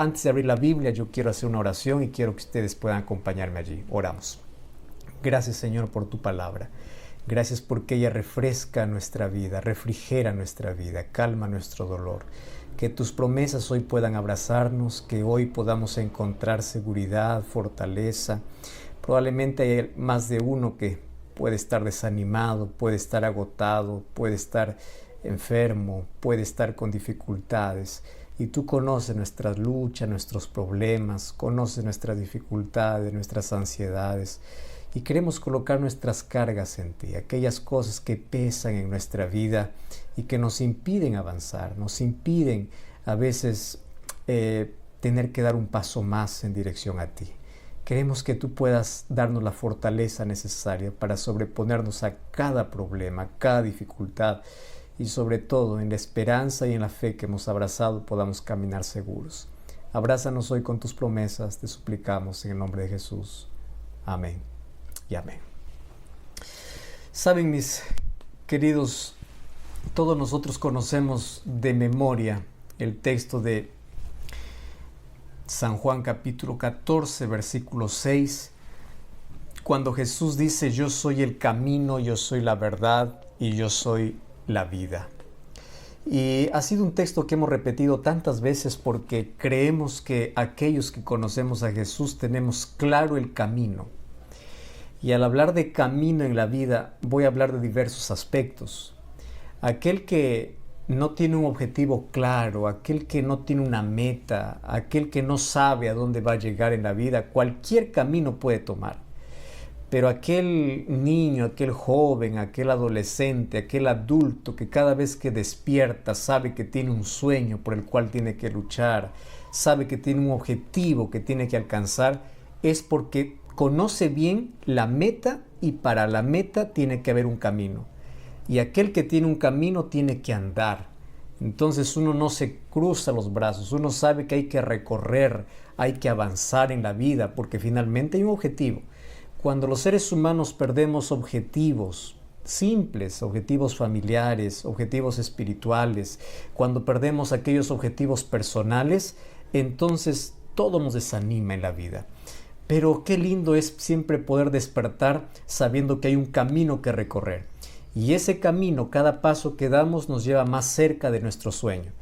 Antes de abrir la Biblia, yo quiero hacer una oración y quiero que ustedes puedan acompañarme allí. Oramos. Gracias, Señor, por tu palabra. Gracias porque ella refresca nuestra vida, refrigera nuestra vida, calma nuestro dolor. Que tus promesas hoy puedan abrazarnos, que hoy podamos encontrar seguridad, fortaleza. Probablemente hay más de uno que puede estar desanimado, puede estar agotado, puede estar enfermo, puede estar con dificultades. Y tú conoces nuestras luchas, nuestros problemas, conoces nuestras dificultades, nuestras ansiedades. Y queremos colocar nuestras cargas en ti, aquellas cosas que pesan en nuestra vida y que nos impiden avanzar, nos impiden a veces tener que dar un paso más en dirección a ti. Queremos que tú puedas darnos la fortaleza necesaria para sobreponernos a cada problema, a cada dificultad y sobre todo en la esperanza y en la fe que hemos abrazado podamos caminar seguros. Abrázanos hoy con tus promesas, te suplicamos en el nombre de Jesús. Amén y amén. Saben, mis queridos, todos nosotros conocemos de memoria el texto de San Juan capítulo 14, versículo 6, cuando Jesús dice: yo soy el camino, yo soy la verdad y yo soy la vida. Y ha sido un texto que hemos repetido tantas veces porque creemos que aquellos que conocemos a Jesús tenemos claro el camino. Y al hablar de camino en la vida, voy a hablar de diversos aspectos. Aquel que no tiene un objetivo claro, aquel que no tiene una meta, aquel que no sabe a dónde va a llegar en la vida, cualquier camino puede tomar. Pero aquel niño, aquel joven, aquel adolescente, aquel adulto que cada vez que despierta sabe que tiene un sueño por el cual tiene que luchar, sabe que tiene un objetivo que tiene que alcanzar, es porque conoce bien la meta y para la meta tiene que haber un camino. Y aquel que tiene un camino tiene que andar. Entonces uno no se cruza los brazos, uno sabe que hay que recorrer, hay que avanzar en la vida porque finalmente hay un objetivo. Cuando los seres humanos perdemos objetivos simples, objetivos familiares, objetivos espirituales, cuando perdemos aquellos objetivos personales, entonces todo nos desanima en la vida. Pero qué lindo es siempre poder despertar sabiendo que hay un camino que recorrer. Y ese camino, cada paso que damos nos lleva más cerca de nuestro sueño.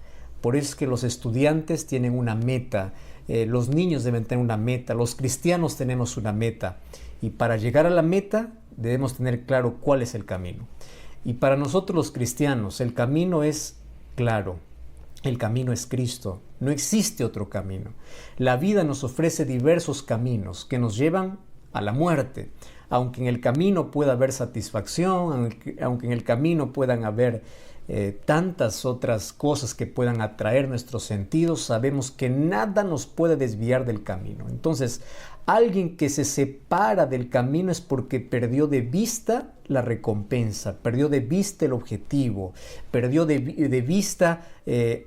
Por eso es que los estudiantes tienen una meta, los niños deben tener una meta, los cristianos tenemos una meta. Y para llegar a la meta debemos tener claro cuál es el camino. Y para nosotros los cristianos el camino es claro. El camino es Cristo, no existe otro camino. La vida nos ofrece diversos caminos que nos llevan a la muerte. Aunque en el camino pueda haber satisfacción, aunque en el camino puedan haber tantas otras cosas que puedan atraer nuestros sentidos, sabemos que nada nos puede desviar del camino. Entonces, alguien que se separa del camino es porque perdió de vista la recompensa, perdió de vista el objetivo, perdió de vista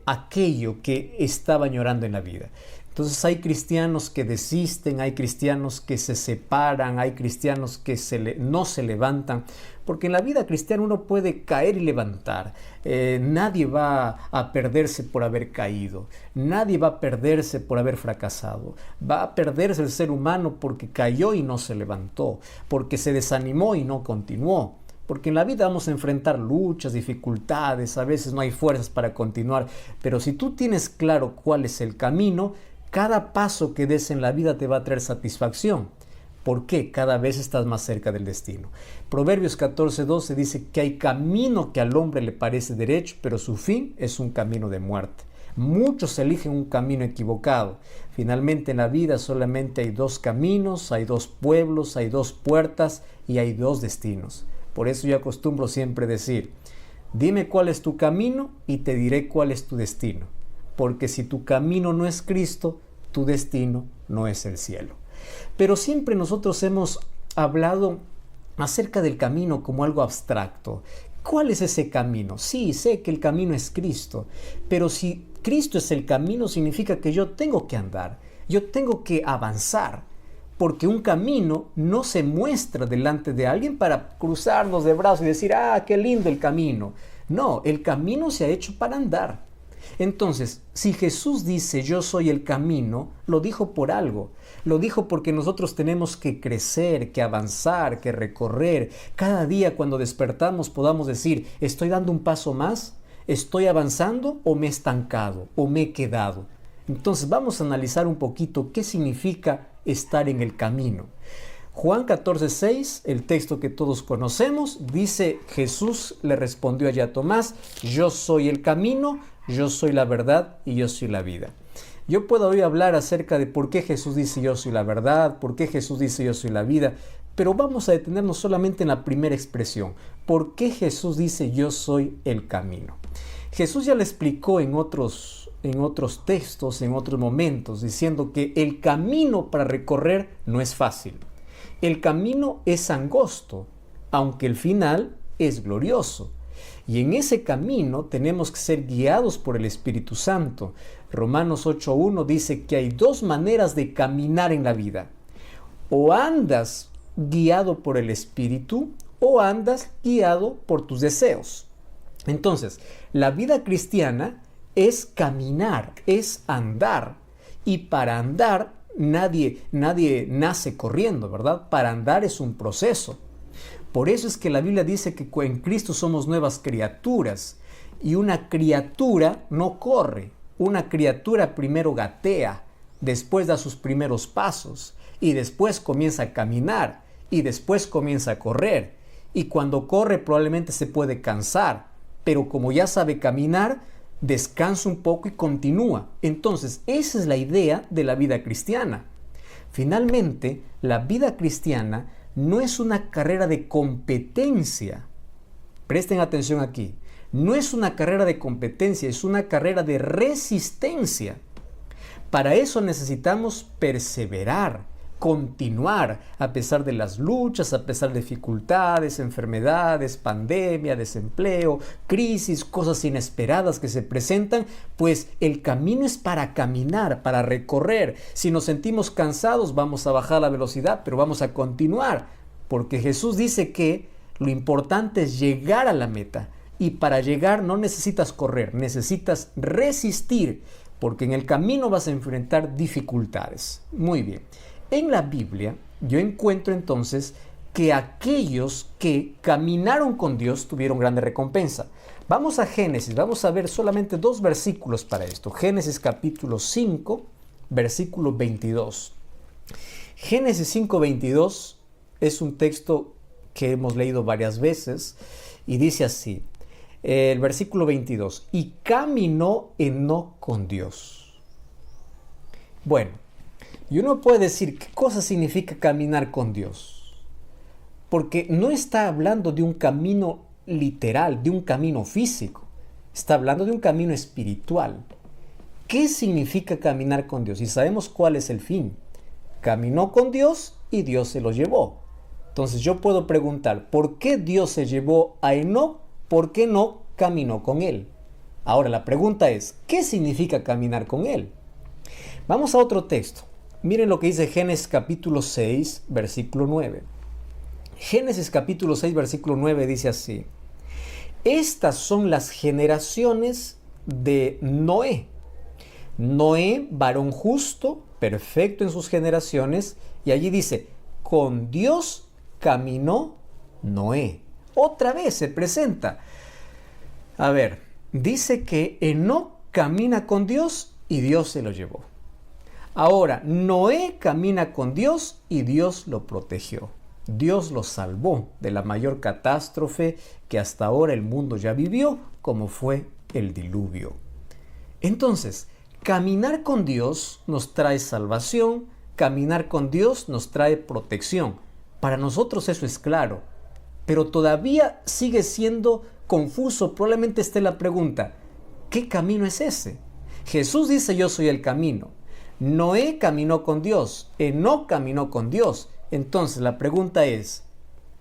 aquello que estaba añorando en la vida. Entonces hay cristianos que desisten, hay cristianos que se separan, hay cristianos que no se levantan, porque en la vida cristiana uno puede caer y levantar. Nadie va a perderse por haber caído, nadie va a perderse por haber fracasado. Va a perderse el ser humano porque cayó y no se levantó, porque se desanimó y no continuó. Porque en la vida vamos a enfrentar luchas, dificultades, a veces no hay fuerzas para continuar, pero si tú tienes claro cuál es el camino, cada paso que des en la vida te va a traer satisfacción. ¿Por qué? Cada vez estás más cerca del destino. Proverbios 14:12 dice que hay camino que al hombre le parece derecho, pero su fin es un camino de muerte. Muchos eligen un camino equivocado. Finalmente en la vida solamente hay dos caminos, hay dos pueblos, hay dos puertas y hay dos destinos. Por eso yo acostumbro siempre decir: dime cuál es tu camino y te diré cuál es tu destino. Porque si tu camino no es Cristo, tu destino no es el cielo. Pero siempre nosotros hemos hablado acerca del camino como algo abstracto. ¿Cuál es ese camino? Sí, sé que el camino es Cristo, pero si Cristo es el camino, significa que yo tengo que andar, yo tengo que avanzar, porque un camino no se muestra delante de alguien para cruzarnos de brazos y decir: ¡ah, qué lindo el camino! No, el camino se ha hecho para andar. Entonces, si Jesús dice yo soy el camino, lo dijo por algo. Lo dijo porque nosotros tenemos que crecer, que avanzar, que recorrer. Cada día cuando despertamos podamos decir, ¿estoy dando un paso más? ¿Estoy avanzando o me he estancado o me he quedado? Entonces vamos a analizar un poquito qué significa estar en el camino. Juan 14:6, el texto que todos conocemos, dice, Jesús le respondió allá a Tomás, yo soy el camino, yo soy la verdad y yo soy la vida. Yo puedo hoy hablar acerca de por qué Jesús dice yo soy la verdad, por qué Jesús dice yo soy la vida, pero vamos a detenernos solamente en la primera expresión. ¿Por qué Jesús dice yo soy el camino? Jesús ya le explicó en otros textos, en otros momentos, diciendo que el camino para recorrer no es fácil. El camino es angosto, aunque el final es glorioso. Y en ese camino tenemos que ser guiados por el Espíritu Santo. Romanos 8:1 dice que hay dos maneras de caminar en la vida. O andas guiado por el Espíritu o andas guiado por tus deseos. Entonces, la vida cristiana es caminar, es andar. Y para andar, nadie nace corriendo, ¿verdad? Para andar es un proceso. Por eso es que la Biblia dice que en Cristo somos nuevas criaturas. Y una criatura no corre. Una criatura primero gatea, después da sus primeros pasos, y después comienza a caminar, y después comienza a correr. Y cuando corre probablemente se puede cansar, pero como ya sabe caminar, descansa un poco y continúa. Entonces, esa es la idea de la vida cristiana. Finalmente, la vida cristiana no es una carrera de competencia. Presten atención aquí. No es una carrera de competencia, es una carrera de resistencia. Para eso necesitamos perseverar, continuar a pesar de las luchas, a pesar de dificultades, enfermedades, pandemia, desempleo, crisis, cosas inesperadas que se presentan, pues el camino es para caminar, para recorrer. Si nos sentimos cansados, vamos a bajar la velocidad, pero vamos a continuar, porque Jesús dice que lo importante es llegar a la meta, y para llegar no necesitas correr, necesitas resistir, porque en el camino vas a enfrentar dificultades. Muy bien. En la Biblia yo encuentro entonces que aquellos que caminaron con Dios tuvieron grande recompensa. Vamos a Génesis, vamos a ver solamente 2 versículos para esto. Génesis capítulo 5, versículo 22. Génesis 5:22 es un texto que hemos leído varias veces y dice así, el versículo 22, y caminó Enoc con Dios. Bueno, y uno puede decir, ¿qué cosa significa caminar con Dios? Porque no está hablando de un camino literal, de un camino físico. Está hablando de un camino espiritual. ¿Qué significa caminar con Dios? Y sabemos cuál es el fin. Caminó con Dios y Dios se lo llevó. Entonces yo puedo preguntar, ¿por qué Dios se llevó a Enoc? ¿Por qué no caminó con él? Ahora la pregunta es, ¿qué significa caminar con él? Vamos a otro texto. Miren lo que dice Génesis capítulo 6, versículo 9. Génesis capítulo 6, versículo 9 dice así. Estas son las generaciones de Noé. Noé, varón justo, perfecto en sus generaciones. Y allí dice, con Dios caminó Noé. Otra vez se presenta. A ver, dice que Enoc camina con Dios y Dios se lo llevó. Ahora, Noé camina con Dios y Dios lo protegió. Dios lo salvó de la mayor catástrofe que hasta ahora el mundo ya vivió, como fue el diluvio. Entonces, caminar con Dios nos trae salvación, caminar con Dios nos trae protección. Para nosotros eso es claro, pero todavía sigue siendo confuso. Probablemente esté la pregunta, ¿qué camino es ese? Jesús dice yo soy el camino. Noé caminó con Dios, Enoc caminó con Dios. Entonces la pregunta es,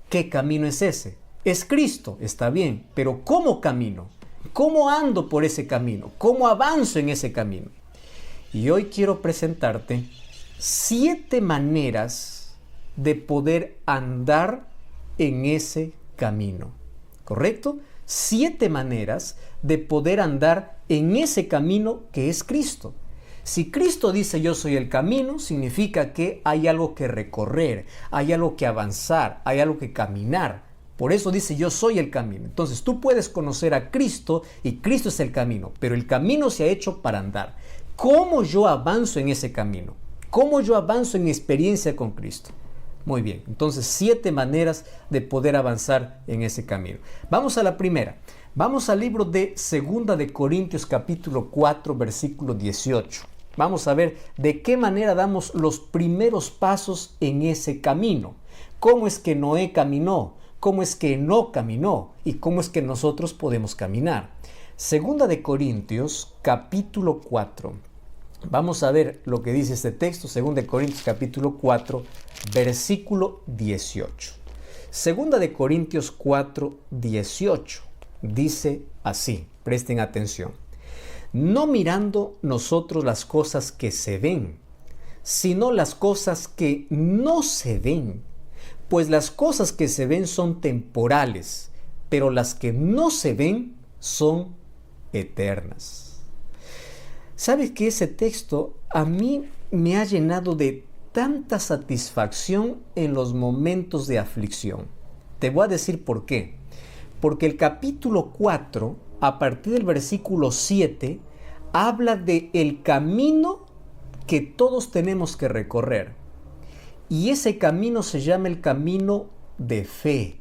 ¿qué camino es ese? Es Cristo, está bien, pero ¿cómo camino? ¿Cómo ando por ese camino? ¿Cómo avanzo en ese camino? Y hoy quiero presentarte 7 maneras de poder andar en ese camino, ¿correcto? 7 maneras de poder andar en ese camino que es Cristo. Si Cristo dice yo soy el camino, significa que hay algo que recorrer, hay algo que avanzar, hay algo que caminar. Por eso dice yo soy el camino. Entonces tú puedes conocer a Cristo y Cristo es el camino, pero el camino se ha hecho para andar. ¿Cómo yo avanzo en ese camino? ¿Cómo yo avanzo en mi experiencia con Cristo? Muy bien, entonces 7 maneras de poder avanzar en ese camino. Vamos a la primera. Vamos al libro de 2 de Corintios capítulo 4 versículo 18. Vamos a ver de qué manera damos los primeros pasos en ese camino. ¿Cómo es que Noé caminó? ¿Cómo es que Enoc caminó? ¿Y cómo es que nosotros podemos caminar? 2 de Corintios capítulo 4. Vamos a ver lo que dice este texto, 2 de Corintios capítulo 4, versículo 18. 2 de Corintios 4, 18. Dice así, presten atención. No mirando nosotros las cosas que se ven, sino las cosas que no se ven. Pues las cosas que se ven son temporales, pero las que no se ven son eternas. ¿Sabes que ese texto a mí me ha llenado de tanta satisfacción en los momentos de aflicción? Te voy a decir por qué. Porque el capítulo 4, a partir del versículo 7, habla de el camino que todos tenemos que recorrer. Y ese camino se llama el camino de fe.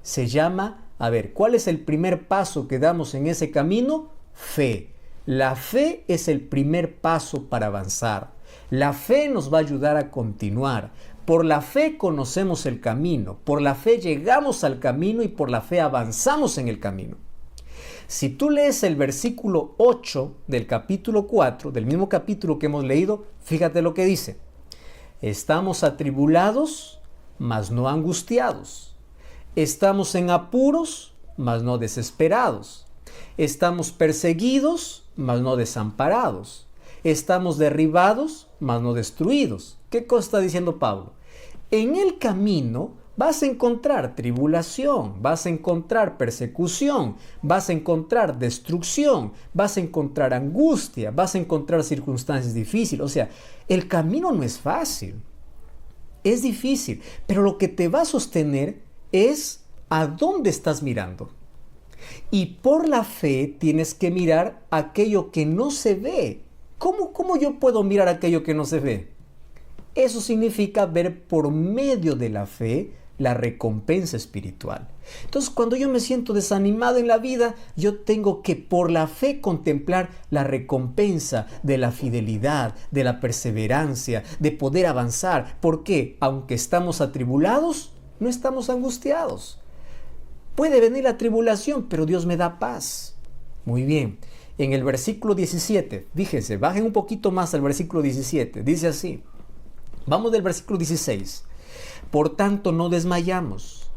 Se llama, ¿cuál es el primer paso que damos en ese camino? Fe. La fe es el primer paso para avanzar. La fe nos va a ayudar a continuar. Por la fe conocemos el camino, por la fe llegamos al camino y por la fe avanzamos en el camino. Si tú lees el versículo 8 del capítulo 4, del mismo capítulo que hemos leído, fíjate lo que dice. Estamos atribulados, mas no angustiados. Estamos en apuros, mas no desesperados. Estamos perseguidos, mas no desamparados. Estamos derribados, mas no destruidos. ¿Qué cosa está diciendo Pablo? En el camino vas a encontrar tribulación, vas a encontrar persecución, vas a encontrar destrucción, vas a encontrar angustia, vas a encontrar circunstancias difíciles. O sea, el camino no es fácil, es difícil, pero lo que te va a sostener es a dónde estás mirando. Y por la fe tienes que mirar aquello que no se ve. ¿Cómo yo puedo mirar aquello que no se ve? Eso significa ver por medio de la fe la recompensa espiritual. Entonces, cuando yo me siento desanimado en la vida, yo tengo que por la fe contemplar la recompensa de la fidelidad, de la perseverancia, de poder avanzar. Porque aunque estamos atribulados, no estamos angustiados. Puede venir la tribulación, pero Dios me da paz. Muy bien. En el versículo 17, fíjense, bajen un poquito más al versículo 17. Dice así. Vamos del versículo 16. Por tanto, no desmayamos,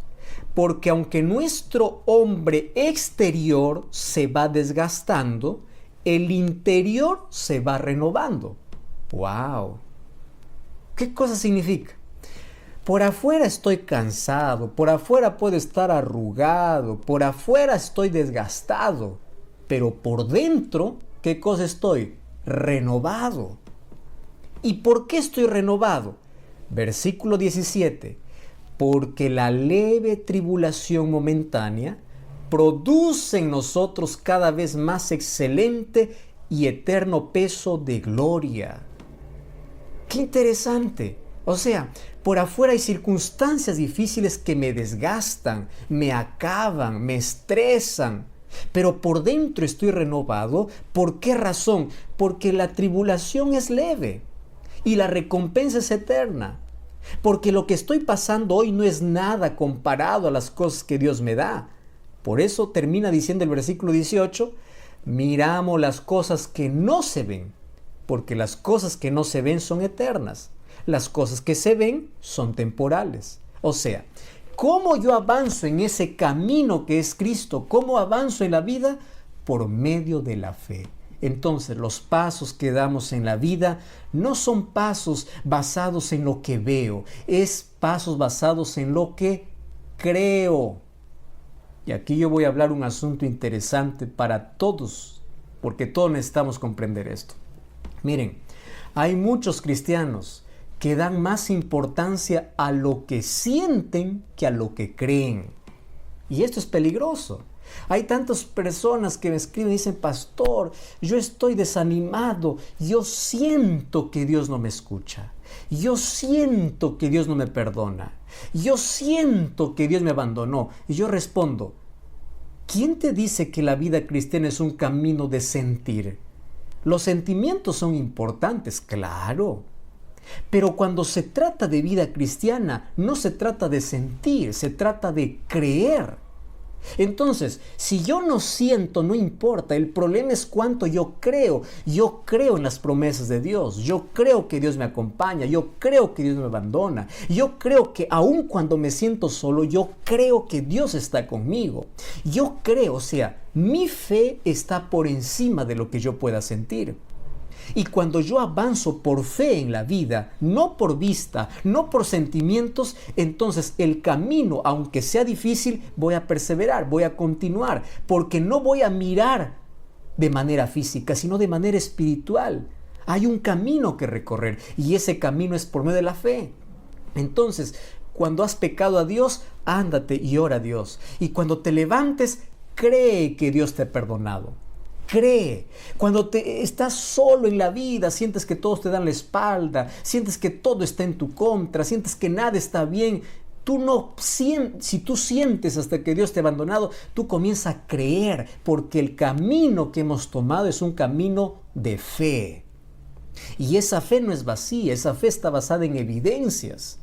porque aunque nuestro hombre exterior se va desgastando, el interior se va renovando. ¡Wow! ¿Qué cosa significa? Por afuera estoy cansado, por afuera puedo estar arrugado, por afuera estoy desgastado, pero por dentro, ¿qué cosa estoy? Renovado. ¿Y por qué estoy renovado? Versículo 17. Porque la leve tribulación momentánea produce en nosotros cada vez más excelente y eterno peso de gloria. ¡Qué interesante! O sea, por afuera hay circunstancias difíciles que me desgastan, me acaban, me estresan. Pero por dentro estoy renovado. ¿Por qué razón? Porque la tribulación es leve y la recompensa es eterna. Porque lo que estoy pasando hoy no es nada comparado a las cosas que Dios me da. Por eso termina diciendo el versículo 18, miramos las cosas que no se ven, porque las cosas que no se ven son eternas. Las cosas que se ven son temporales. O sea, ¿cómo yo avanzo en ese camino que es Cristo? ¿Cómo avanzo en la vida? Por medio de la fe. Entonces, los pasos que damos en la vida no son pasos basados en lo que veo, es pasos basados en lo que creo. Y aquí yo voy a hablar un asunto interesante para todos porque todos necesitamos comprender esto. Miren, hay muchos cristianos que dan más importancia a lo que sienten que a lo que creen. Y esto es peligroso. Hay tantas personas que me escriben y dicen: pastor, yo estoy desanimado, yo siento que Dios no me escucha, yo siento que Dios no me perdona, yo siento que Dios me abandonó. Y yo respondo: ¿quién te dice que la vida cristiana es un camino de sentir? Los sentimientos son importantes, claro. Pero cuando se trata de vida cristiana, no se trata de sentir, se trata de creer. Entonces, si yo no siento, no importa, el problema es cuánto yo creo. Yo creo en las promesas de Dios, yo creo que Dios me acompaña, yo creo que Dios me abandona, yo creo que aun cuando me siento solo, yo creo que Dios está conmigo. Yo creo, o sea, mi fe está por encima de lo que yo pueda sentir. Y cuando yo avanzo por fe en la vida, no por vista, no por sentimientos, entonces el camino, aunque sea difícil, voy a perseverar, voy a continuar, porque no voy a mirar de manera física, sino de manera espiritual. Hay un camino que recorrer y ese camino es por medio de la fe. Entonces, cuando has pecado a Dios, ándate y ora a Dios. Y cuando te levantes, cree que Dios te ha perdonado. Cree. Cuando estás solo en la vida, sientes que todos te dan la espalda, sientes que todo está en tu contra, sientes que nada está bien. Si tú sientes hasta que Dios te ha abandonado, tú comienzas a creer, porque el camino que hemos tomado es un camino de fe. Y esa fe no es vacía, esa fe está basada en evidencias.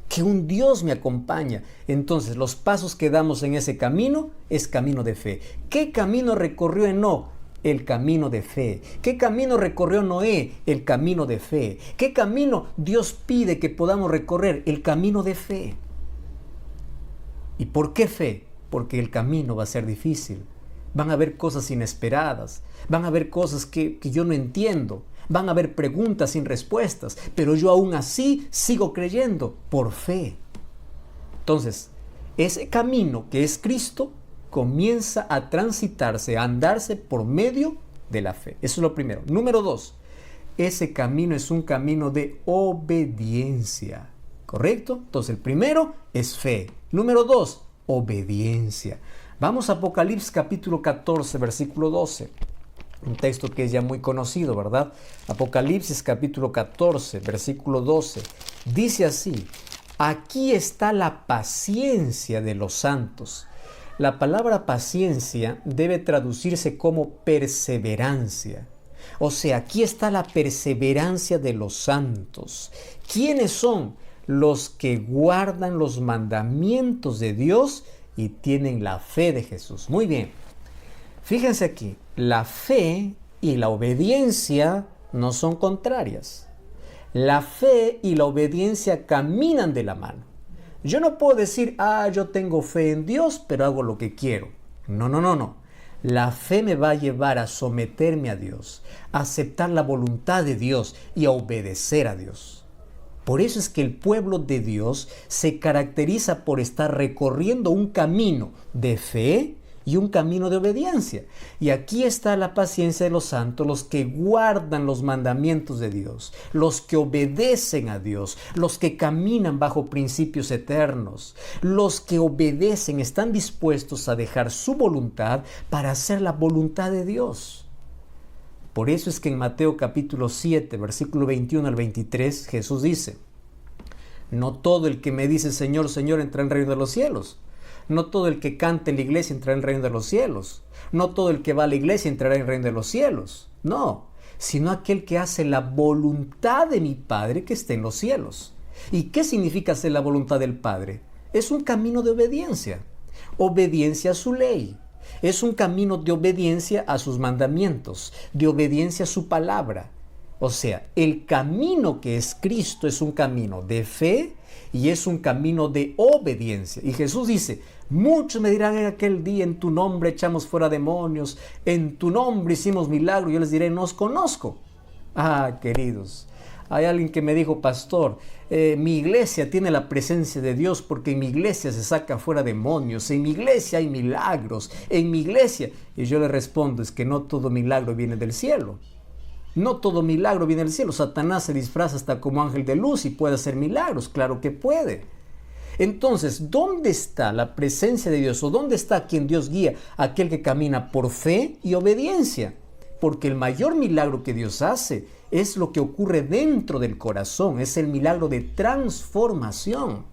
Que un Dios me acompaña. Entonces, los pasos que damos en ese camino es camino de fe. ¿Qué camino recorrió Enoc? El camino de fe. ¿Qué camino recorrió Noé? El camino de fe. ¿Qué camino Dios pide que podamos recorrer? El camino de fe. ¿Y por qué fe? Porque el camino va a ser difícil. Van a haber cosas inesperadas. Van a haber cosas que yo no entiendo. Van a haber preguntas sin respuestas, pero yo aún así sigo creyendo por fe. Entonces, ese camino que es Cristo comienza a transitarse, a andarse por medio de la fe. Eso es lo primero. Número 2, ese camino es un camino de obediencia. ¿Correcto? Entonces, el primero es fe. Número 2, obediencia. Vamos a Apocalipsis capítulo 14, versículo 12. Un texto que es ya muy conocido, ¿verdad? Apocalipsis capítulo 14, versículo 12. Dice así: aquí está la paciencia de los santos. La palabra paciencia debe traducirse como perseverancia. O sea, aquí está la perseverancia de los santos. ¿Quiénes son? Los que guardan los mandamientos de Dios y tienen la fe de Jesús. Muy bien. Fíjense aquí, la fe y la obediencia no son contrarias. La fe y la obediencia caminan de la mano. Yo no puedo decir: yo tengo fe en Dios, pero hago lo que quiero. No. La fe me va a llevar a someterme a Dios, a aceptar la voluntad de Dios y a obedecer a Dios. Por eso es que el pueblo de Dios se caracteriza por estar recorriendo un camino de fe y un camino de obediencia. Y aquí está la paciencia de los santos, los que guardan los mandamientos de Dios, los que obedecen a Dios, los que caminan bajo principios eternos, los que obedecen, están dispuestos a dejar su voluntad para hacer la voluntad de Dios. Por eso es que en Mateo capítulo 7, versículo 21 al 23, Jesús dice: no todo el que me dice Señor, Señor entrará en el reino de los cielos. No todo el que canta en la iglesia entrará en el reino de los cielos. No todo el que va a la iglesia entrará en el reino de los cielos. No, sino aquel que hace la voluntad de mi Padre que está en los cielos. ¿Y qué significa hacer la voluntad del Padre? Es un camino de obediencia. Obediencia a su ley. Es un camino de obediencia a sus mandamientos, de obediencia a su palabra. O sea, el camino que es Cristo es un camino de fe y es un camino de obediencia. Y Jesús dice: muchos me dirán en aquel día: en tu nombre echamos fuera demonios, en tu nombre hicimos milagros. Yo les diré: no os conozco. Queridos, Hay alguien que me dijo, pastor, mi iglesia tiene la presencia de Dios porque en mi iglesia se saca fuera demonios, en mi iglesia hay milagros, en mi iglesia. Y yo le respondo, es que no todo milagro viene del cielo. No todo milagro viene del cielo. Satanás se disfraza hasta como ángel de luz y puede hacer milagros, claro que puede. Entonces, ¿dónde está la presencia de Dios o dónde está quien Dios guía? Aquel que camina por fe y obediencia. Porque el mayor milagro que Dios hace es lo que ocurre dentro del corazón, es el milagro de transformación.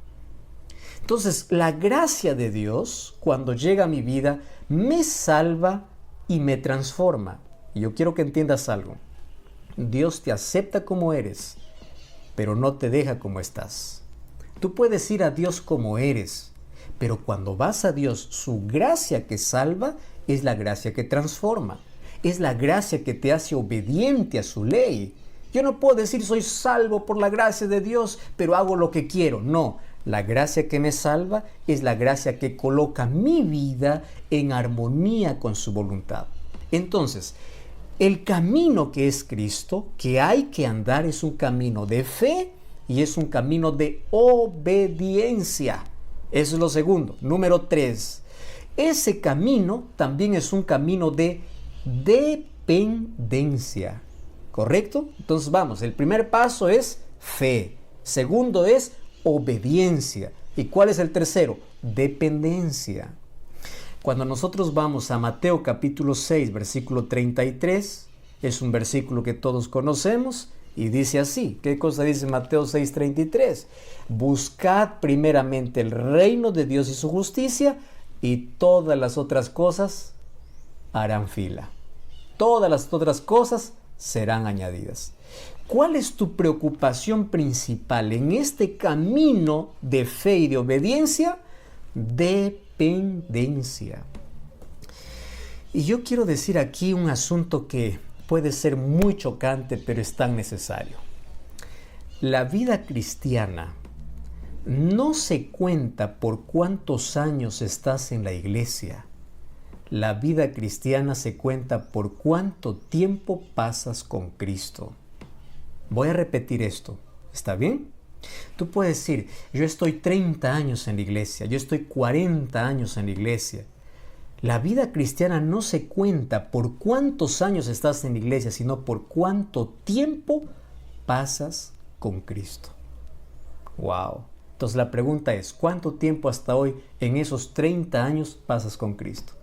Entonces, la gracia de Dios, cuando llega a mi vida, me salva y me transforma. Y yo quiero que entiendas algo. Dios te acepta como eres, pero no te deja como estás. Tú puedes ir a Dios como eres, pero cuando vas a Dios, su gracia que salva es la gracia que transforma. Es la gracia que te hace obediente a su ley. Yo no puedo decir soy salvo por la gracia de Dios, pero hago lo que quiero. No, la gracia que me salva es la gracia que coloca mi vida en armonía con su voluntad. Entonces, el camino que es Cristo, que hay que andar, es un camino de fe y es un camino de obediencia. Eso es lo segundo. Número 3. Ese camino también es un camino de dependencia. ¿Correcto? Entonces vamos, el primer paso es fe. Segundo es obediencia. ¿Y cuál es el tercero? Dependencia. Cuando nosotros vamos a Mateo capítulo 6, versículo 33, es un versículo que todos conocemos y dice así. ¿Qué cosa dice Mateo 6, 33? Buscad primeramente el reino de Dios y su justicia y todas las otras cosas harán fila. Todas las otras cosas serán añadidas. ¿Cuál es tu preocupación principal en este camino de fe y de obediencia? Dependencia. Y yo quiero decir aquí un asunto que puede ser muy chocante, pero es tan necesario. La vida cristiana no se cuenta por cuántos años estás en la iglesia. La vida cristiana se cuenta por cuánto tiempo pasas con Cristo. Voy a repetir esto. ¿Está bien? Tú puedes decir, yo estoy 30 años en la iglesia, yo estoy 40 años en la iglesia. La vida cristiana no se cuenta por cuántos años estás en la iglesia, sino por cuánto tiempo pasas con Cristo. ¡Wow! Entonces la pregunta es, ¿cuánto tiempo hasta hoy en esos 30 años pasas con Cristo?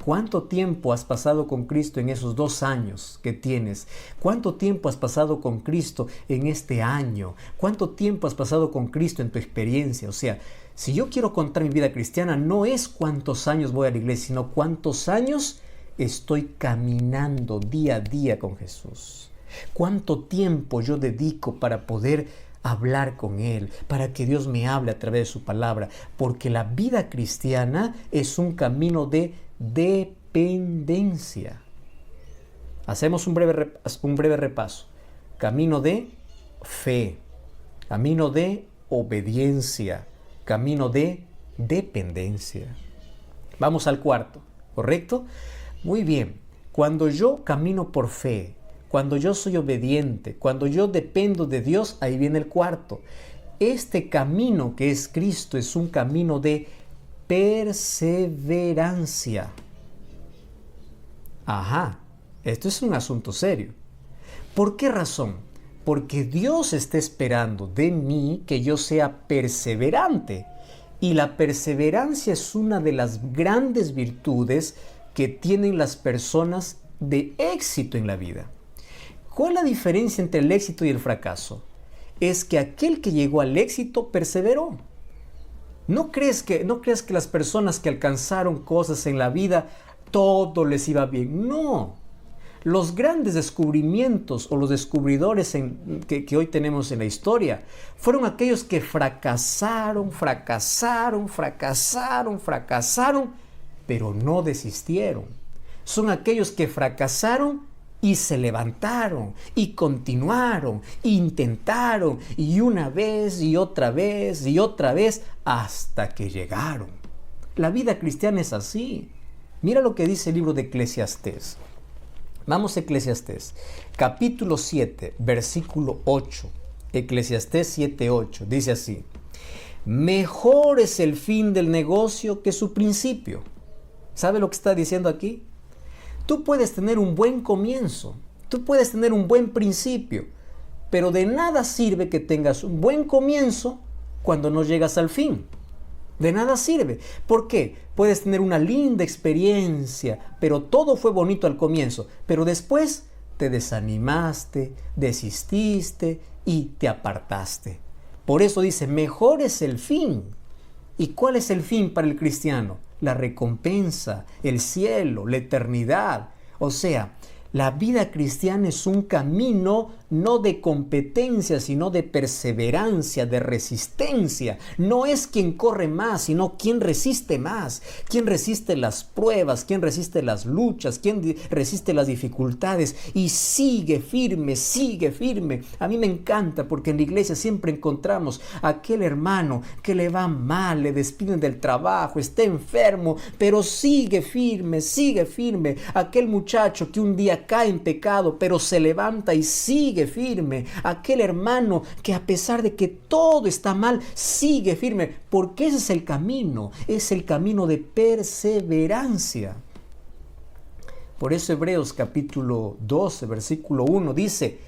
¿Cuánto tiempo has pasado con Cristo en esos 2 años que tienes? ¿Cuánto tiempo has pasado con Cristo en este año? ¿Cuánto tiempo has pasado con Cristo en tu experiencia? O sea, si yo quiero contar mi vida cristiana, no es cuántos años voy a la iglesia, sino cuántos años estoy caminando día a día con Jesús. ¿Cuánto tiempo yo dedico para poder hablar con Él, para que Dios me hable a través de su palabra? Porque la vida cristiana es un camino de dependencia. Hacemos un breve repaso. Camino de fe, camino de obediencia, camino de dependencia. Vamos al cuarto, ¿correcto? Muy bien. Cuando yo camino por fe, cuando yo soy obediente, cuando yo dependo de Dios, ahí viene el cuarto. Este camino que es Cristo es un camino de perseverancia. Ajá, esto es un asunto serio. ¿Por qué razón? Porque Dios está esperando de mí que yo sea perseverante. Y la perseverancia es una de las grandes virtudes que tienen las personas de éxito en la vida. ¿Cuál es la diferencia entre el éxito y el fracaso? Es que aquel que llegó al éxito perseveró. ¿No crees que las personas que alcanzaron cosas en la vida, todo les iba bien? No. Los grandes descubrimientos o los descubridores que hoy tenemos en la historia fueron aquellos que fracasaron, pero no desistieron. Son aquellos que fracasaron y se levantaron y continuaron, intentaron y una vez y otra vez y otra vez hasta que llegaron. La vida cristiana es así. Mira lo que dice el libro de Eclesiastés. Vamos a Eclesiastés, capítulo 7, versículo 8. Eclesiastés 7:8. Dice así: mejor es el fin del negocio que su principio. ¿Sabe lo que está diciendo aquí? Tú puedes tener un buen comienzo, tú puedes tener un buen principio, pero de nada sirve que tengas un buen comienzo cuando no llegas al fin. De nada sirve. ¿Por qué? Puedes tener una linda experiencia, pero todo fue bonito al comienzo, pero después te desanimaste, desististe y te apartaste. Por eso dice, mejor es el fin. ¿Y cuál es el fin para el cristiano? La recompensa, el cielo, la eternidad. O sea, la vida cristiana es un camino no de competencia, sino de perseverancia, de resistencia. No es quien corre más, sino quien resiste más. Quien resiste las pruebas, quien resiste las luchas, quien resiste las dificultades y sigue firme, sigue firme. A mí me encanta porque en la iglesia siempre encontramos a aquel hermano que le va mal, le despiden del trabajo, está enfermo, pero sigue firme, sigue firme. Aquel muchacho que un día cae en pecado, pero se levanta y sigue firme. Aquel hermano que a pesar de que todo está mal, sigue firme, porque ese es el camino de perseverancia. Por eso Hebreos capítulo 12, versículo 1 dice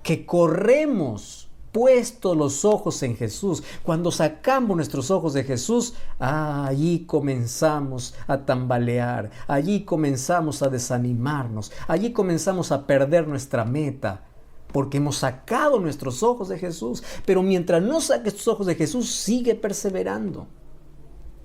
que corremos puestos los ojos en Jesús. Cuando sacamos nuestros ojos de Jesús, allí comenzamos a tambalear, allí comenzamos a desanimarnos, allí comenzamos a perder nuestra meta, porque hemos sacado nuestros ojos de Jesús. Pero mientras no saques tus ojos de Jesús, sigue perseverando.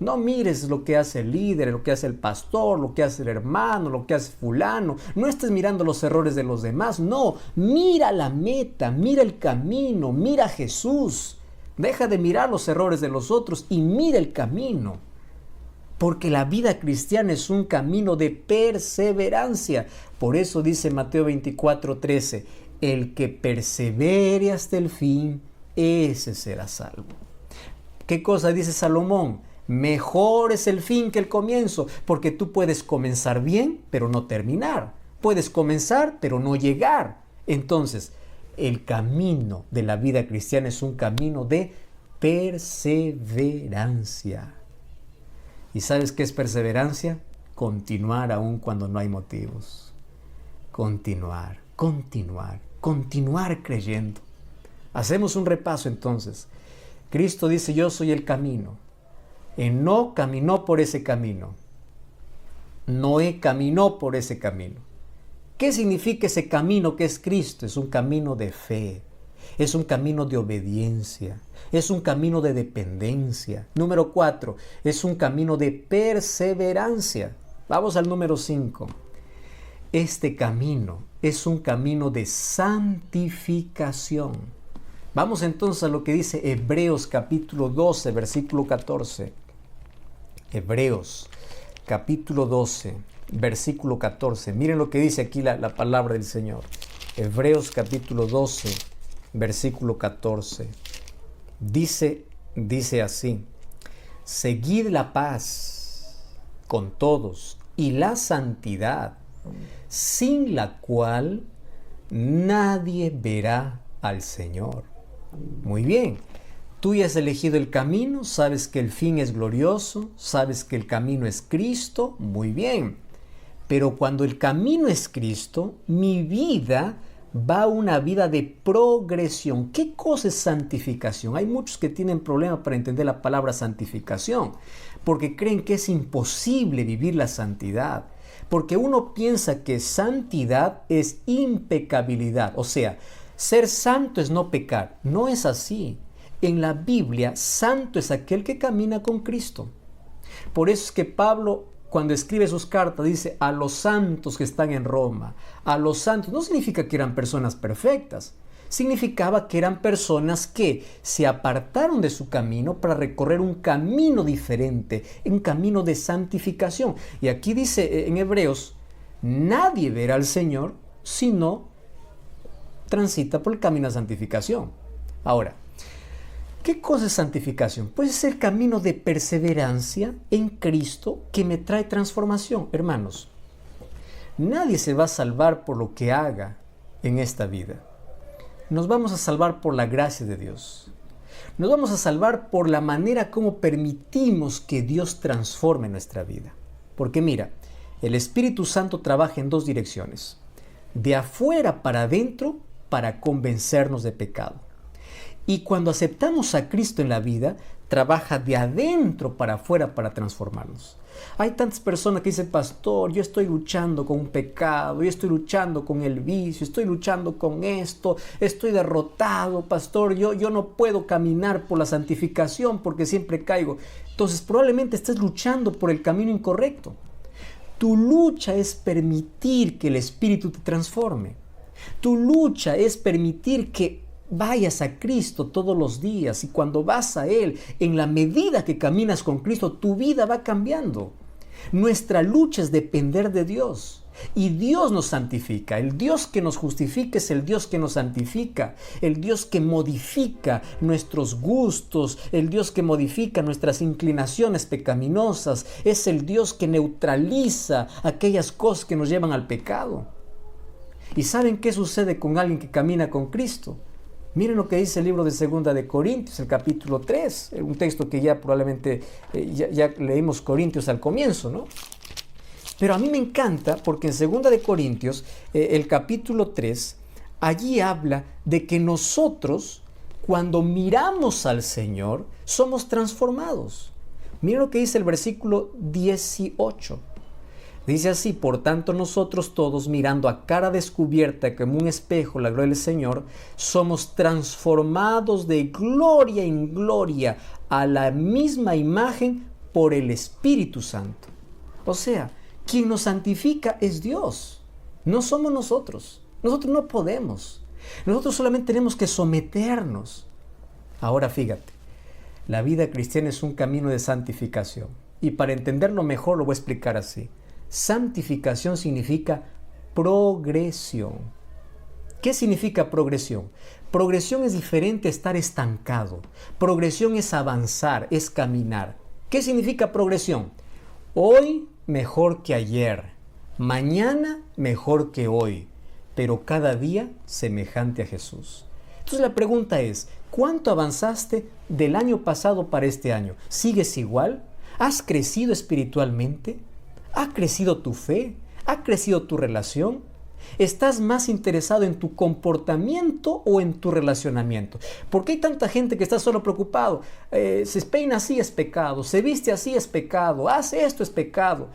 No mires lo que hace el líder, lo que hace el pastor, lo que hace el hermano, lo que hace fulano. No estés mirando los errores de los demás. No, mira la meta, mira el camino, mira a Jesús. Deja de mirar los errores de los otros y mira el camino. Porque la vida cristiana es un camino de perseverancia. Por eso dice Mateo 24:13, el que persevere hasta el fin, ese será salvo. ¿Qué cosa dice Salomón? Mejor es el fin que el comienzo, porque tú puedes comenzar bien, pero no terminar. Puedes comenzar, pero no llegar. Entonces, el camino de la vida cristiana es un camino de perseverancia. ¿Y sabes qué es perseverancia? Continuar aún cuando no hay motivos. Continuar creyendo. Hacemos un repaso entonces. Cristo dice, yo soy el camino. Enoc caminó por ese camino. Noé caminó por ese camino. ¿Qué significa ese camino que es Cristo? Es un camino de fe, es un camino de obediencia, es un camino de dependencia. Número 4, es un camino de perseverancia. Vamos al número 5. Este camino es un camino de santificación. Vamos entonces a lo que dice Hebreos capítulo 12, versículo 14. Hebreos capítulo 12, versículo 14. Miren lo que dice aquí la palabra del Señor. Hebreos capítulo 12, versículo 14. Dice así: seguid la paz con todos y la santidad, sin la cual nadie verá al Señor. Muy bien, tú ya has elegido el camino, sabes que el fin es glorioso, sabes que el camino es Cristo, muy bien. Pero cuando el camino es Cristo, mi vida va a una vida de progresión. ¿Qué cosa es santificación? Hay muchos que tienen problemas para entender la palabra santificación, porque creen que es imposible vivir la santidad. Porque uno piensa que santidad es impecabilidad, o sea, ser santo es no pecar. No es así. En la Biblia, santo es aquel que camina con Cristo. Por eso es que Pablo, cuando escribe sus cartas, dice a los santos que están en Roma. A los santos no significa que eran personas perfectas. Significaba que eran personas que se apartaron de su camino para recorrer un camino diferente, un camino de santificación. Y aquí dice en Hebreos, nadie verá al Señor si no transita por el camino de santificación. Ahora, ¿qué cosa es santificación? Pues es el camino de perseverancia en Cristo que me trae transformación. Hermanos, nadie se va a salvar por lo que haga en esta vida. nos vamos a salvar por la gracia de Dios. Nos vamos a salvar por la manera como permitimos que Dios transforme nuestra vida. Porque mira, el Espíritu Santo trabaja en dos direcciones. De afuera para adentro, para convencernos de pecado. Y cuando aceptamos a Cristo en la vida, trabaja de adentro para afuera para transformarnos. Hay tantas personas que dicen, pastor, yo estoy luchando con un pecado, yo estoy luchando con el vicio, estoy luchando con esto, estoy derrotado, pastor, yo no puedo caminar por la santificación porque siempre caigo. Entonces probablemente estés luchando por el camino incorrecto. Tu lucha es permitir que el Espíritu te transforme. Tu lucha es permitir que vayas a Cristo todos los días, y cuando vas a Él, en la medida que caminas con Cristo, tu vida va cambiando. Nuestra lucha es depender de Dios, y Dios nos santifica. El Dios que nos justifica es el Dios que nos santifica, el Dios que modifica nuestros gustos, el Dios que modifica nuestras inclinaciones pecaminosas, es el Dios que neutraliza aquellas cosas que nos llevan al pecado. ¿Y saben qué sucede con alguien que camina con Cristo? Miren lo que dice el libro de 2 de Corintios, el capítulo 3, un texto que ya probablemente ya leímos Corintios al comienzo, ¿no? Pero a mí me encanta porque en 2 de Corintios, el capítulo 3, allí habla de que nosotros, cuando miramos al Señor, somos transformados. Miren lo que dice el versículo 18. Dice así: por tanto nosotros todos, mirando a cara descubierta como un espejo la gloria del Señor, somos transformados de gloria en gloria a la misma imagen por el Espíritu Santo. O sea, quien nos santifica es Dios, no somos nosotros. Nosotros no podemos. Nosotros solamente tenemos que someternos. Ahora fíjate, la vida cristiana es un camino de santificación. Y para entenderlo mejor lo voy a explicar así. Santificación significa progresión. ¿Qué significa progresión? Progresión es diferente a estar estancado. Progresión es avanzar, es caminar. ¿Qué significa progresión? Hoy mejor que ayer, mañana mejor que hoy, pero cada día semejante a Jesús. Entonces la pregunta es, ¿cuánto avanzaste del año pasado para este año? ¿Sigues igual? ¿Has crecido espiritualmente? ¿Ha crecido tu fe? ¿Ha crecido tu relación? ¿Estás más interesado en tu comportamiento o en tu relacionamiento? ¿Por qué hay tanta gente que está solo preocupado? Se peina así es pecado, se viste así es pecado, hace esto es pecado.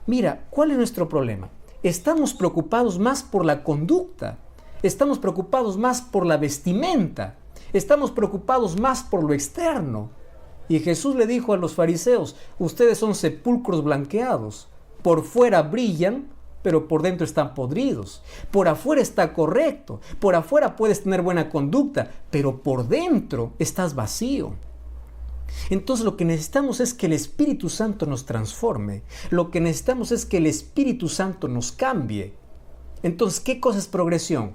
Mira, ¿cuál es nuestro problema? Estamos preocupados más por la conducta, estamos preocupados más por la vestimenta, estamos preocupados más por lo externo. Y Jesús le dijo a los fariseos, ustedes son sepulcros blanqueados, por fuera brillan, pero por dentro están podridos. Por afuera está correcto, por afuera puedes tener buena conducta, pero por dentro estás vacío. Entonces lo que necesitamos es que el Espíritu Santo nos transforme, lo que necesitamos es que el Espíritu Santo nos cambie. Entonces, ¿qué cosa es progresión?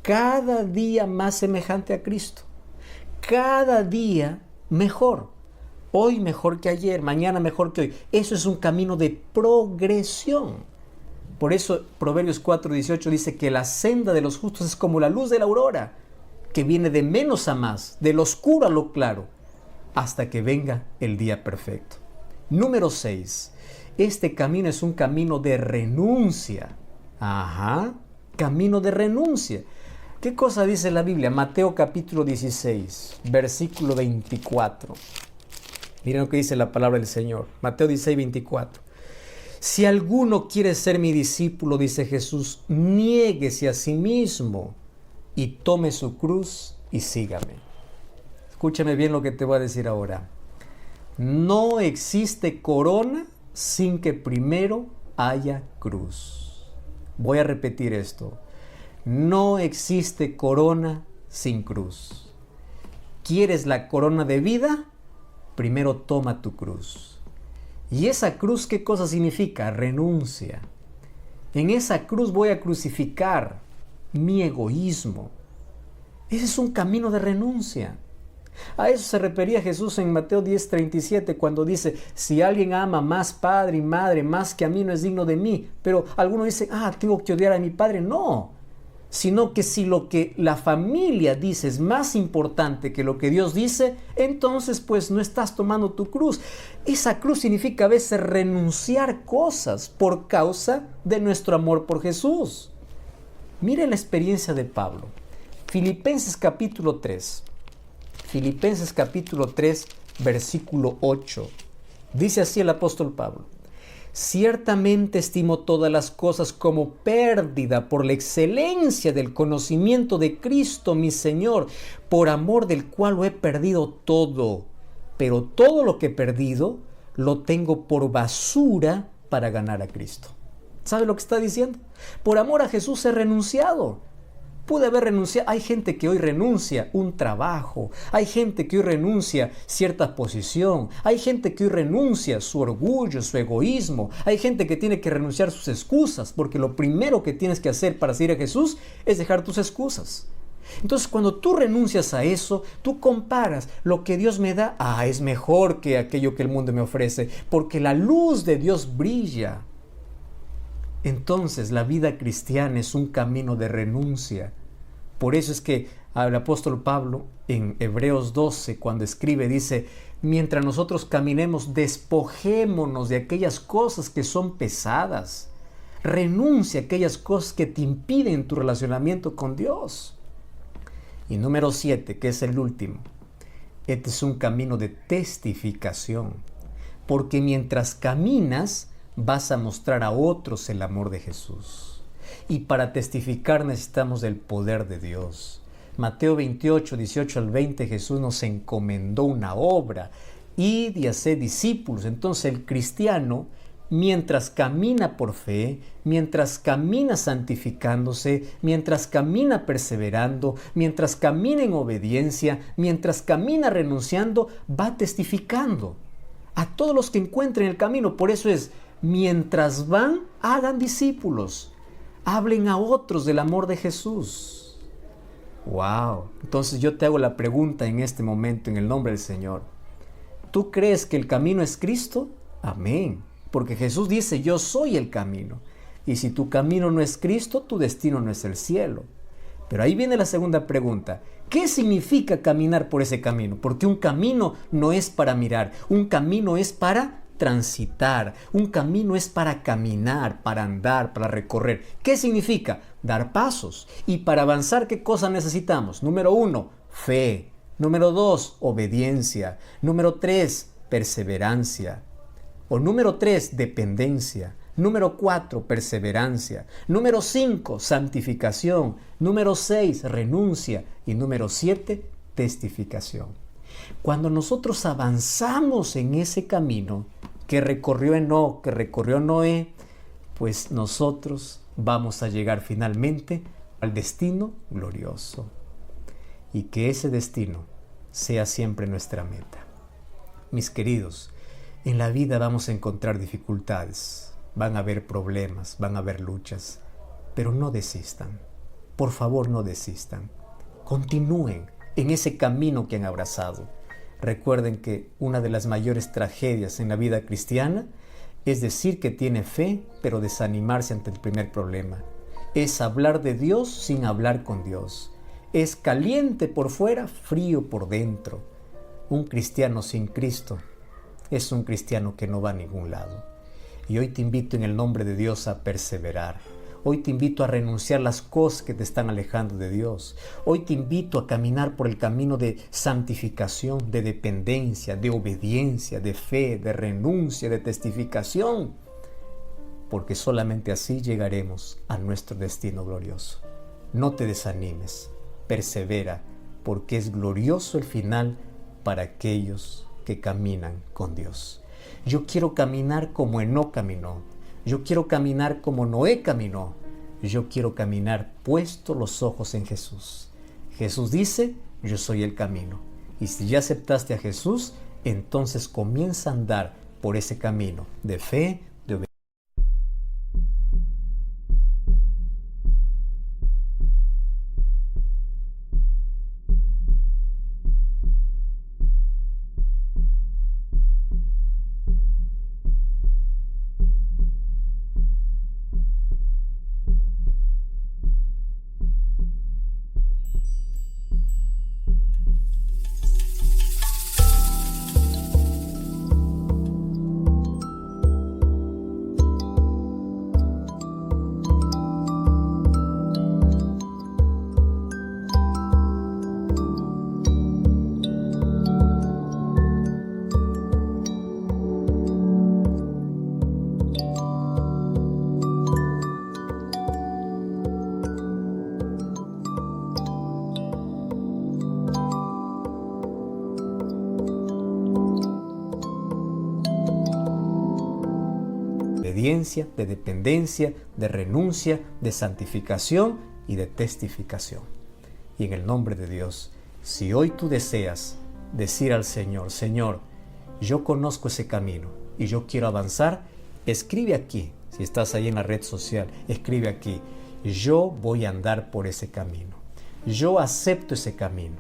Cada día más semejante a Cristo, cada día mejor. Hoy mejor que ayer, mañana mejor que hoy. Eso es un camino de progresión. Por eso Proverbios 4:18 dice que la senda de los justos es como la luz de la aurora, que viene de menos a más, del oscuro a lo claro, hasta que venga el día perfecto. Número 6. Este camino es un camino de renuncia. Camino de renuncia. ¿Qué cosa dice la Biblia? Mateo capítulo 16, versículo 24. Miren lo que dice la palabra del Señor. Mateo 16, 24. Si alguno quiere ser mi discípulo, dice Jesús, niéguese a sí mismo y tome su cruz y sígame. Escúchame bien lo que te voy a decir ahora. No existe corona sin que primero haya cruz. Voy a repetir esto. No existe corona sin cruz. ¿Quieres la corona de vida? Primero toma tu cruz. ¿Y esa cruz qué cosa significa? Renuncia. En esa cruz voy a crucificar mi egoísmo. Ese es un camino de renuncia. A eso se refería Jesús en Mateo 10:37 cuando dice, si alguien ama más padre y madre más que a mí, no es digno de mí. Pero algunos dicen, tengo que odiar a mi padre. No. sino que si lo que la familia dice es más importante que lo que Dios dice, entonces pues no estás tomando tu cruz. Esa cruz significa a veces renunciar cosas por causa de nuestro amor por Jesús. Mire la experiencia de Pablo. Filipenses capítulo 3. Filipenses capítulo 3, versículo 8. Dice así el apóstol Pablo: ciertamente estimo todas las cosas como pérdida por la excelencia del conocimiento de Cristo mi Señor, por amor del cual lo he perdido todo. Pero todo lo que he perdido lo tengo por basura para ganar a Cristo. ¿Sabe lo que está diciendo? Por amor a Jesús he renunciado. Pude haber renunciado. Hay gente que hoy renuncia un trabajo. Hay gente que hoy renuncia cierta posición. Hay gente que hoy renuncia su orgullo, su egoísmo. Hay gente que tiene que renunciar sus excusas, porque lo primero que tienes que hacer para seguir a Jesús es dejar tus excusas. Entonces, cuando tú renuncias a eso, tú comparas lo que Dios me da. Es mejor que aquello que el mundo me ofrece, porque la luz de Dios brilla. Entonces la vida cristiana es un camino de renuncia. Por eso es que el apóstol Pablo en Hebreos 12, cuando escribe, dice: mientras nosotros caminemos, despojémonos de aquellas cosas que son pesadas. Renuncia a aquellas cosas que te impiden tu relacionamiento con Dios. Y número 7, que es el último. Este es un camino de testificación. Porque mientras caminas, vas a mostrar a otros el amor de Jesús. Y para testificar necesitamos del poder de Dios. Mateo 28, 18 al 20, Jesús nos encomendó una obra: id y haced discípulos. Entonces el cristiano, mientras camina por fe, mientras camina santificándose, mientras camina perseverando, mientras camina en obediencia, mientras camina renunciando, va testificando a todos los que encuentren el camino. Por eso es: mientras van, hagan discípulos. Hablen a otros del amor de Jesús. ¡Wow! Entonces yo te hago la pregunta en este momento, en el nombre del Señor. ¿Tú crees que el camino es Cristo? Amén. Porque Jesús dice: yo soy el camino. Y si tu camino no es Cristo, tu destino no es el cielo. Pero ahí viene la segunda pregunta. ¿Qué significa caminar por ese camino? Porque un camino no es para mirar. Un camino es para transitar. Un camino es para caminar, para andar, para recorrer. ¿Qué significa? Dar pasos. Y para avanzar, ¿qué cosa necesitamos? Número 1, fe. Número 2, obediencia. Número 3, perseverancia. O número 3, dependencia. Número 4, perseverancia. Número 5, santificación. Número 6, renuncia. Y número 7, testificación. Cuando nosotros avanzamos en ese camino que recorrió Enoc, que recorrió Noé, pues nosotros vamos a llegar finalmente al destino glorioso. Y que ese destino sea siempre nuestra meta. Mis queridos, en la vida vamos a encontrar dificultades, van a haber problemas, van a haber luchas, pero no desistan. Por favor, no desistan. Continúen en ese camino que han abrazado. Recuerden que una de las mayores tragedias en la vida cristiana es decir que tiene fe, pero desanimarse ante el primer problema. Es hablar de Dios sin hablar con Dios. Es caliente por fuera, frío por dentro. Un cristiano sin Cristo es un cristiano que no va a ningún lado. Y hoy te invito en el nombre de Dios a perseverar. Hoy te invito a renunciar las cosas que te están alejando de Dios. Hoy te invito a caminar por el camino de santificación, de dependencia, de obediencia, de fe, de renuncia, de testificación. Porque solamente así llegaremos a nuestro destino glorioso. No te desanimes, persevera, porque es glorioso el final para aquellos que caminan con Dios. Yo quiero caminar como Enoc caminó. Yo quiero caminar como Noé caminó. Yo quiero caminar puesto los ojos en Jesús. Jesús dice: yo soy el camino. Y si ya aceptaste a Jesús, entonces comienza a andar por ese camino de fe, de obediencia. obediencia, de dependencia, de renuncia, de santificación y de testificación. Y en el nombre de Dios, si hoy tú deseas decir al Señor, Señor, yo conozco ese camino y yo quiero avanzar, escribe aquí, si estás ahí en la red social, escribe aquí, yo voy a andar por ese camino, yo acepto ese camino,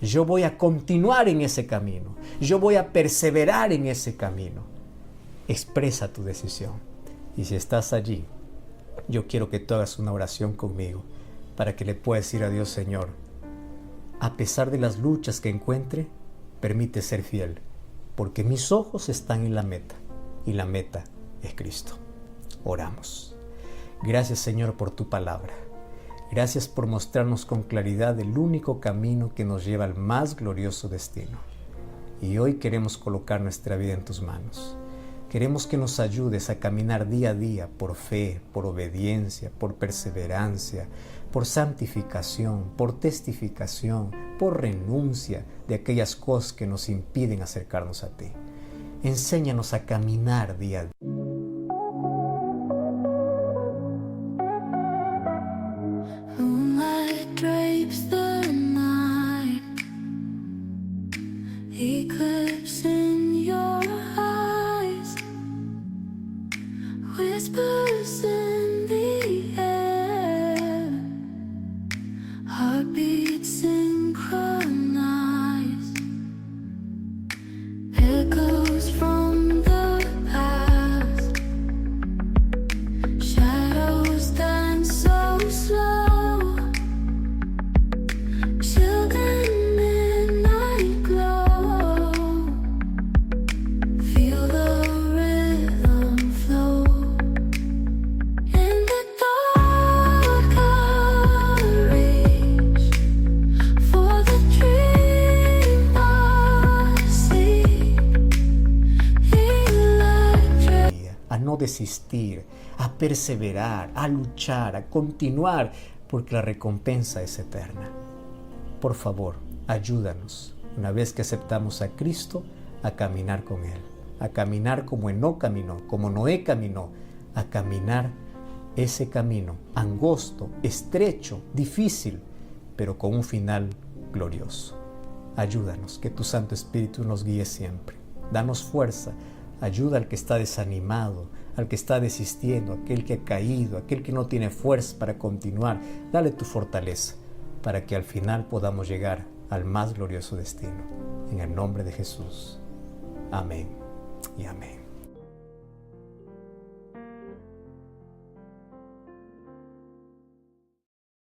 yo voy a continuar en ese camino, yo voy a perseverar en ese camino. Expresa tu decisión. Y si estás allí, yo quiero que tú hagas una oración conmigo para que le puedas decir a Dios, Señor, a pesar de las luchas que encuentre, permite ser fiel, porque mis ojos están en la meta, y la meta es Cristo. Oramos. Gracias, Señor, por tu palabra. Gracias por mostrarnos con claridad el único camino que nos lleva al más glorioso destino. Y hoy queremos colocar nuestra vida en tus manos. Queremos que nos ayudes a caminar día a día por fe, por obediencia, por perseverancia, por santificación, por testificación, por renuncia de aquellas cosas que nos impiden acercarnos a ti. Enséñanos a caminar día a día. Whispers in the air, heartbeats synchronized, echoes from the past, shadows dance so slow, children midnight glow, feel the rhythm flow. A no desistir, a perseverar, a luchar, a continuar, porque la recompensa es eterna. Por favor, ayúdanos, una vez que aceptamos a Cristo, a caminar con Él, a caminar como Enoc caminó, como Noé caminó, a caminar ese camino angosto, estrecho, difícil, pero con un final glorioso. Ayúdanos, que tu Santo Espíritu nos guíe siempre. Danos fuerza. Ayuda al que está desanimado, al que está desistiendo, aquel que ha caído, aquel que no tiene fuerza para continuar. Dale tu fortaleza para que al final podamos llegar al más glorioso destino. En el nombre de Jesús. Amén y amén.